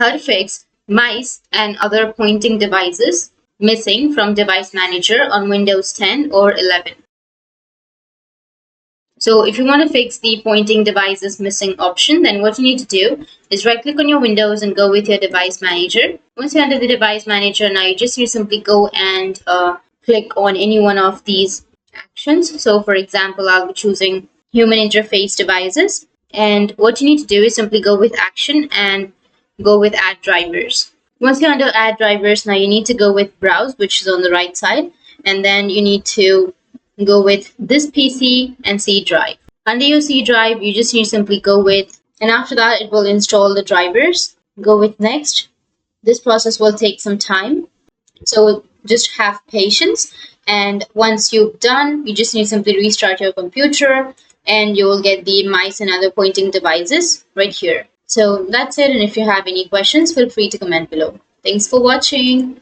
how to fix mice and other pointing devices missing from Device Manager on Windows 10 or 11. So if you want to fix the pointing devices missing option, then what you need to do is right click on your Windows and go with your Device Manager. Once you're under the Device Manager, now you just need to simply go and click on any one of these actions. So for example, I'll be choosing Human Interface Devices. And what you need to do is simply go with Action and go with Add Drivers. Once you're under Add Drivers, now you need to go with Browse, which is on the right side. And then you need to go with this PC and C drive. Under your C drive, you just need to simply go with, and after that, it will install the drivers. Go with Next. This process will take some time, so just have patience. And once you've done, you just need to simply restart your computer and you will get the mice and other pointing devices right here. So that's it. And if you have any questions, feel free to comment below. Thanks for watching.